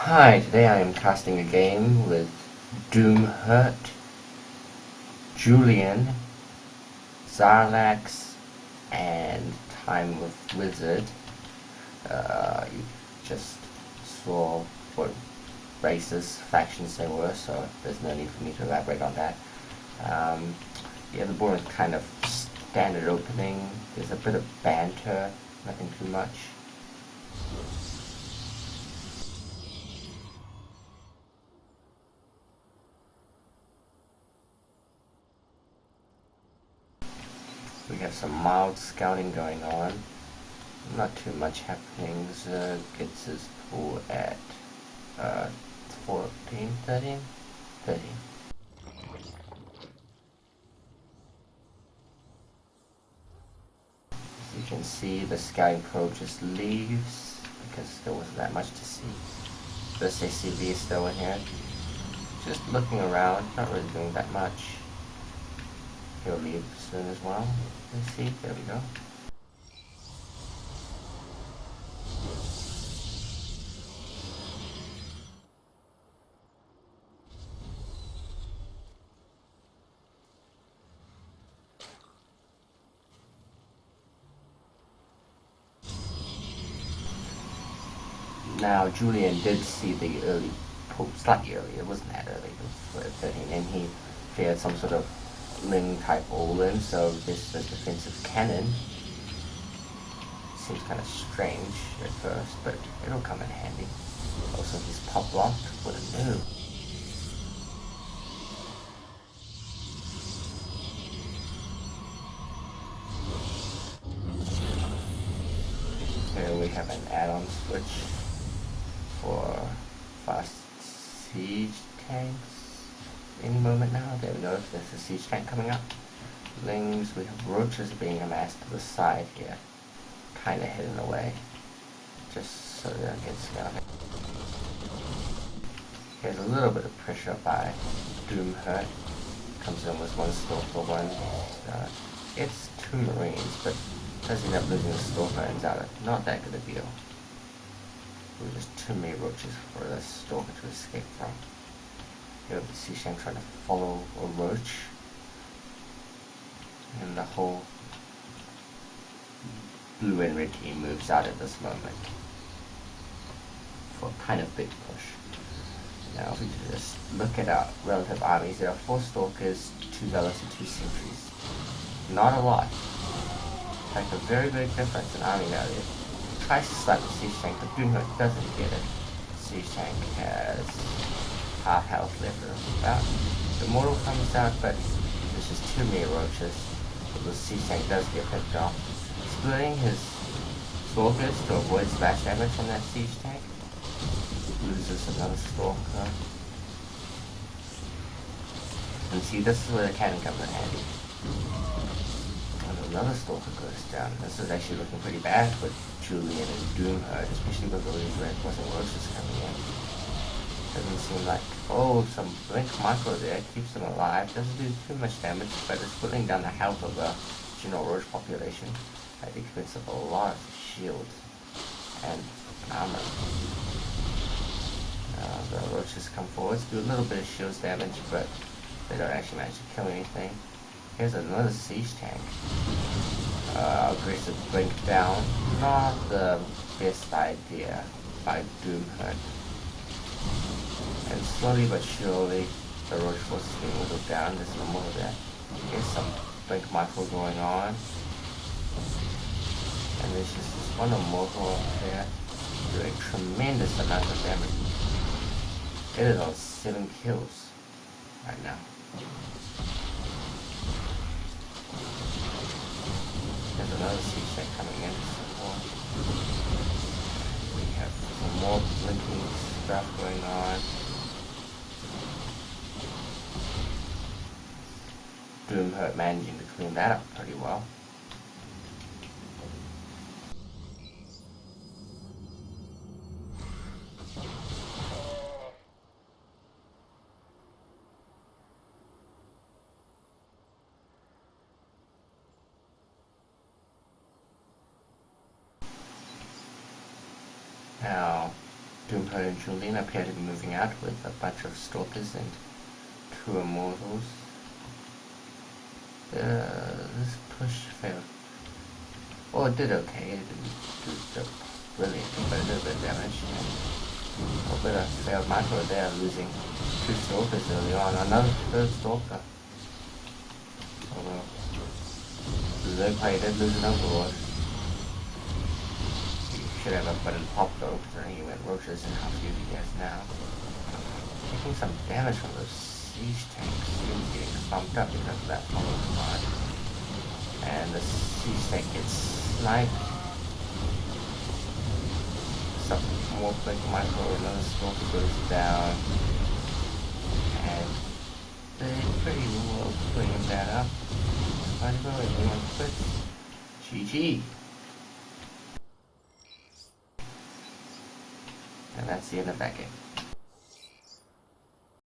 Hi, today I am casting a game with Doomhurt, Julian, Zarlax, and Time with Wizard. You just saw what races, factions they were, so there's no need for me to elaborate on that. Yeah, the board is kind of standard opening. There's a bit of banter, nothing too much. We have some mild scouting going on. Not too much happening. Zerg gets his pull at 14, 13? 13. As you can see, the scouting probe just leaves because there wasn't that much to see. This ACV is still in here. Just looking around, not really doing that much. He'll leave soon as well. Let's see, there we go. Now, Julian did see the early pull, slightly early, it wasn't that early, it was 13, and he feared some sort of Ling type Olin, so this is defensive cannon. Seems kind of strange at first, but it'll come in handy. Also, he's pop locked, what a noob. Here we have an add-on switch for fast siege tanks. Any moment now, there we go, there's a siege tank coming up. Lings, we have roaches being amassed to the side here. Kinda hidden away. Just so they don't get scouted. Here's a little bit of pressure by Doomhurt. Comes in with one Stalker, one. It's two Marines, but does end up losing the Stalker and out not that good a deal. There were just too many roaches for the Stalker to escape from. Here we see Shang trying to follow a roach. And the whole blue and red team moves out at this moment for a kind of big push. Now if we just look at our relative armies, there are 4 Stalkers, 2 Zealots and 2 Sentries. Not a lot. In fact, a very big difference in army value. Tries to slap the Siege Tank, but Doomhurt doesn't get it. Siege Tank has half health left about. The mortal comes out, but there's just too many roaches. So the Siege Tank does get picked off. Splitting his Stalkers to avoid splash damage from that Siege Tank. Loses another Stalker. And see, this is where the cannon comes in handy. And another Stalker goes down. This is actually looking pretty bad with Julian and Doomhurt, especially with all these reinforcing roaches coming in. Doesn't seem like, oh, some blink micro there, keeps them alive, doesn't do too much damage, but it's pulling down the health of the general roach population at the expense of a lot of shields and armor. The roaches come forward, do a little bit of shields damage, but they don't actually manage to kill anything. Here's another siege tank. Aggressive blink down, not the best idea by Doomhurt. And slowly but surely, the roach force is being whittled down. There's no more of that. Here's some blink micro going on. And there's just this one immortal up there doing a tremendous amount of damage. It is on 7 kills right now. There's another siege tank coming in. We have some more blinking stuff going on. Doomhurt managing to clean that up pretty well. Now, Doomper and Julian appear to be moving out with a bunch of stalkers and 2 immortals. This push failed. Well, it did okay. It didn't do brilliantly, but it did a bit of damage. A little bit of failed macro there, losing 2 stalkers early on. Another 3rd stalker. Although, the player did lose an overlord. Should have a button pop though, because I think he went roaches and how few he has now. Taking some damage from those siege tanks. He was getting bumped up because of that follow squad. And the siege tank gets sniped. Some more blink micro, another stalker goes down. And they pretty well clean that up. By the way, anyone quits? GG. And that's the end of that game.